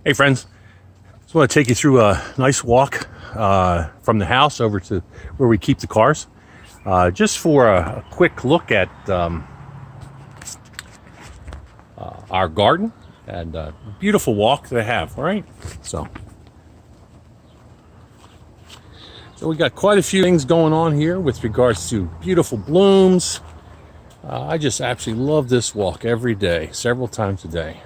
Hey friends, just want to take you through a nice walk from the house over to where we keep the cars. Just for a quick look at our garden and a beautiful walk that I have, all right? So we got quite a few things going on here with regards to beautiful blooms. I just absolutely love this walk every day, several times a day.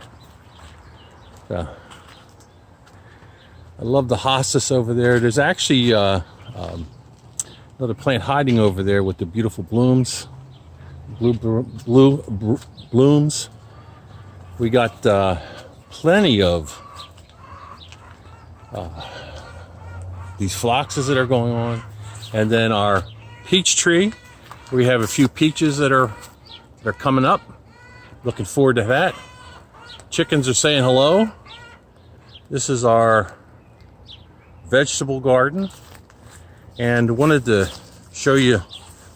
I love the hostas over there. There's actually another plant hiding over there with the beautiful blooms, blooms. We got plenty of these phloxes that are going on, and then our peach tree. We have a few peaches that are coming up. Looking forward to that. Chickens are saying hello. This is our vegetable garden, and wanted to show you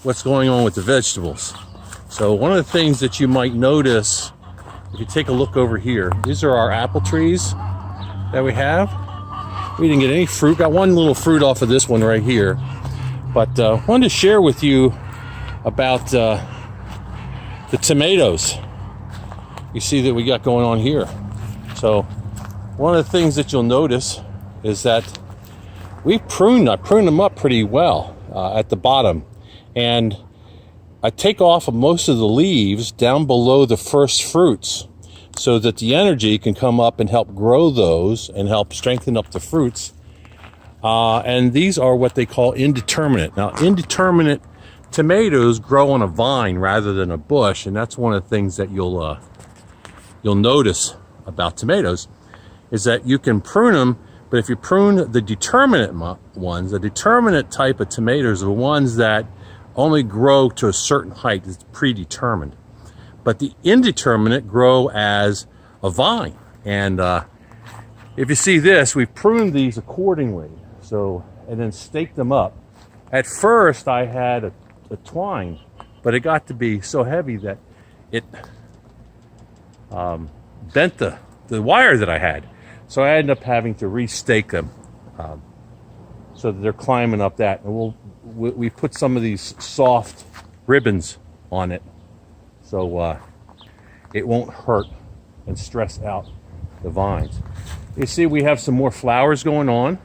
what's going on with the vegetables. So one of the things that you might notice, if you take a look over here, these are our apple trees that we have. We didn't get any fruit. Got one little fruit off of this one right here, but wanted to share with you about the tomatoes you see that we got going on here. So one of the things that you'll notice is that I pruned them up pretty well at the bottom, and I take off most of the leaves down below the first fruits so that the energy can come up and help grow those and help strengthen up the fruits. And these are what they call indeterminate. Now, indeterminate tomatoes grow on a vine rather than a bush, and that's one of the things that you'll notice about tomatoes is that you can prune them. But if you prune the determinate ones, the determinate type of tomatoes are the ones that only grow to a certain height. It's predetermined. But the indeterminate grow as a vine. And if you see this, we've pruned these accordingly. And then staked them up. At first, I had a twine, but it got to be so heavy that it bent the wire that I had. So I ended up having to restake them so that they're climbing up that. And we put some of these soft ribbons on it so it won't hurt and stress out the vines. You see we have some more flowers going on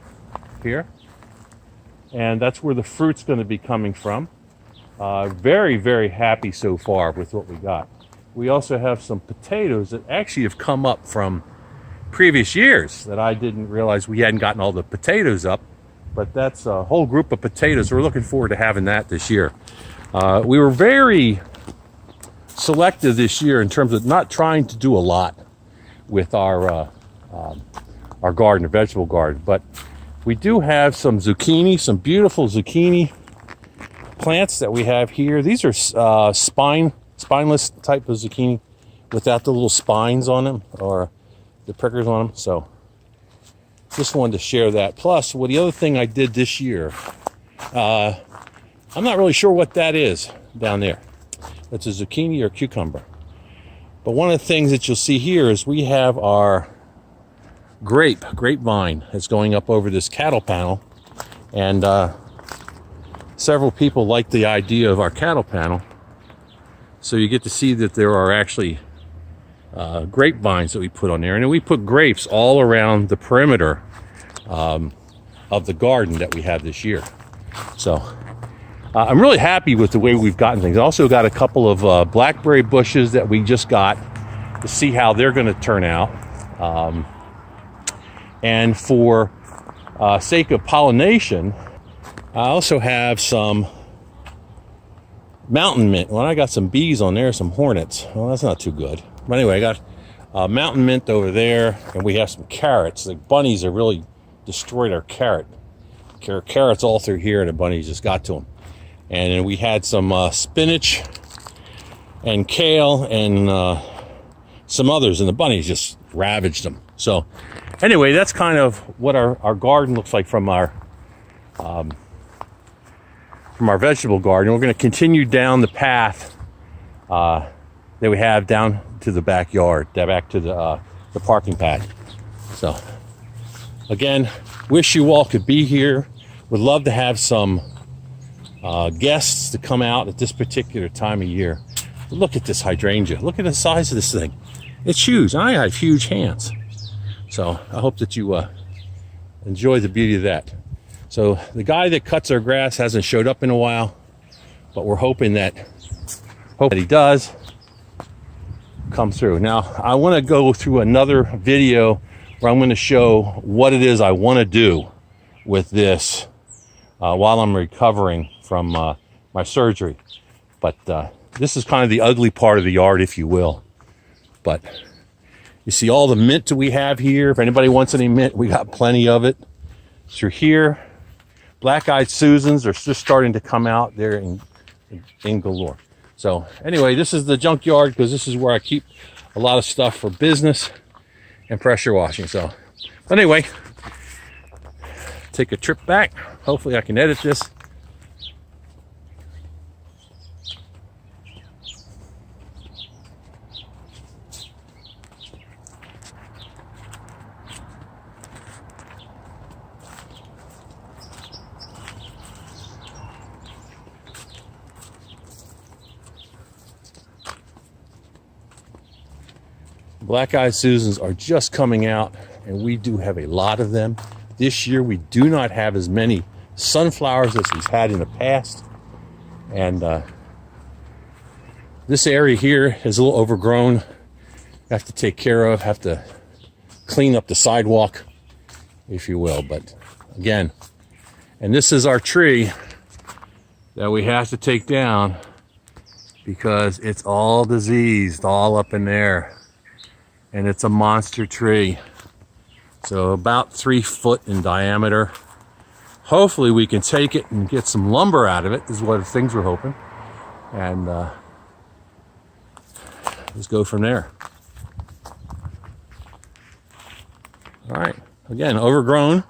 here. And that's where the fruit's going to be coming from. Very, very happy so far with what we got. We also have some potatoes that actually have come up from previous years that I didn't realize we hadn't gotten all the potatoes up, but that's a whole group of potatoes. We're looking forward to having that this year. We were very selective this year in terms of not trying to do a lot with our garden, our vegetable garden, but we do have some zucchini, some beautiful zucchini plants that we have here. These are spineless type of zucchini without the little spines on them or the prickers on them. So just wanted to share that. Plus, the other thing I did this year, I'm not really sure what that is down there. That's a zucchini or cucumber. But one of the things that you'll see here is we have our grapevine that's going up over this cattle panel. And several people like the idea of our cattle panel. So you get to see that there are actually grapevines that we put on there, and then we put grapes all around the perimeter of the garden that we have this year. So I'm really happy with the way we've gotten things. I also got a couple of blackberry bushes that we just got to see how they're going to turn out. And for sake of pollination, I also have some mountain mint. Well, I got some bees on there, some hornets. Well, that's not too good. But anyway, I got mountain mint over there, and we have some carrots. The bunnies have really destroyed our carrots all through here, and the bunnies just got to them. And then we had some spinach and kale and some others, and the bunnies just ravaged them. So anyway, that's kind of what our garden looks like from our vegetable garden. We're going to continue down the path that we have down to the backyard, back to the parking pad. So again, wish you all could be here. Would love to have some guests to come out at this particular time of year. But look at this hydrangea. Look at the size of this thing. It's huge. I have huge hands. So I hope that you enjoy the beauty of that. So the guy that cuts our grass hasn't showed up in a while, but we're hoping that he does come through. Now I want to go through another video where I'm going to show what it is I want to do with this while I'm recovering from my surgery. But this is kind of the ugly part of the yard, if you will. But you see all the mint that we have here. If anybody wants any mint, we got plenty of it. Through here, black-eyed Susans are just starting to come out there in galore. So anyway, this is the junkyard because this is where I keep a lot of stuff for business and pressure washing. So but anyway, take a trip back. Hopefully I can edit this. Black-eyed Susans are just coming out, and we do have a lot of them. This year we do not have as many sunflowers as we've had in the past. And this area here is a little overgrown. Have to take care of, have to clean up the sidewalk, if you will. But again, and this is our tree that we have to take down because it's all diseased, all up in there. And it's a monster tree. So about 3 foot in diameter. Hopefully we can take it and get some lumber out of it, is what things we're hoping. And just go from there. All right, again, overgrown.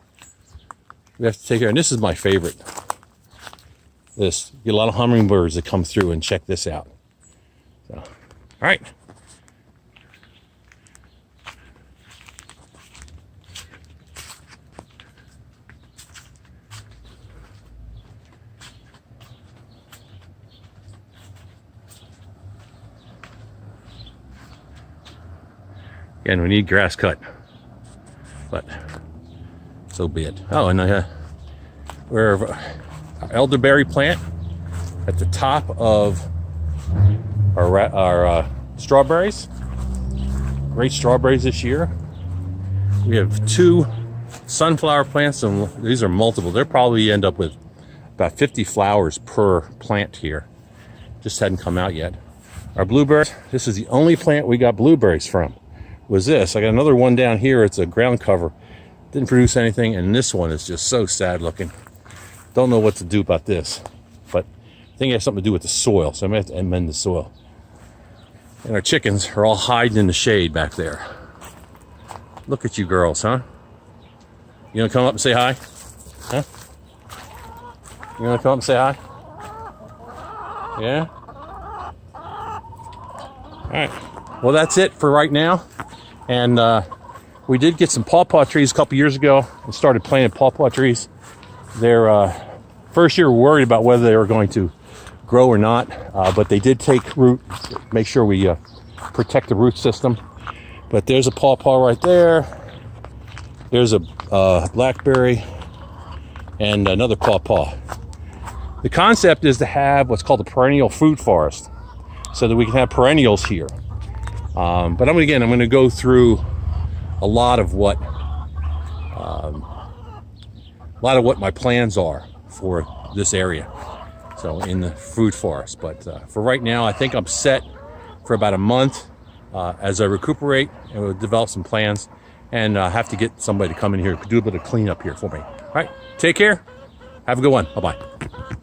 We have to take care, and this is my favorite. This, get a lot of hummingbirds that come through and check this out. So, all right. Again, we need grass cut, but so be it. Oh, and we're our elderberry plant at the top of our strawberries. Great strawberries this year. We have 2 sunflower plants, and these are multiple. They'll probably end up with about 50 flowers per plant here. Just hadn't come out yet. Our blueberries, this is the only plant we got blueberries from. Was this. I got another one down here. It's a ground cover. Didn't produce anything, and this one is just so sad looking. Don't know what to do about this, but I think it has something to do with the soil, so I may have to amend the soil. And our chickens are all hiding in the shade back there. Look at you girls, huh? You gonna come up and say hi? Huh? You gonna come up and say hi? Yeah? All right. Well, that's it for right now. And we did get some pawpaw trees a couple years ago and started planting pawpaw trees. They're first year we were worried about whether they were going to grow or not, but they did take root. Make sure we protect the root system. But there's a pawpaw right there. There's a blackberry and another pawpaw. The concept is to have what's called a perennial fruit forest, so that we can have perennials here. But I'm going to go through a lot of what my plans are for this area. So in the fruit forest. But for right now, I think I'm set for about a month as I recuperate, and we'll develop some plans, and have to get somebody to come in here, do a bit of cleanup here for me. All right, take care. Have a good one. Bye-bye.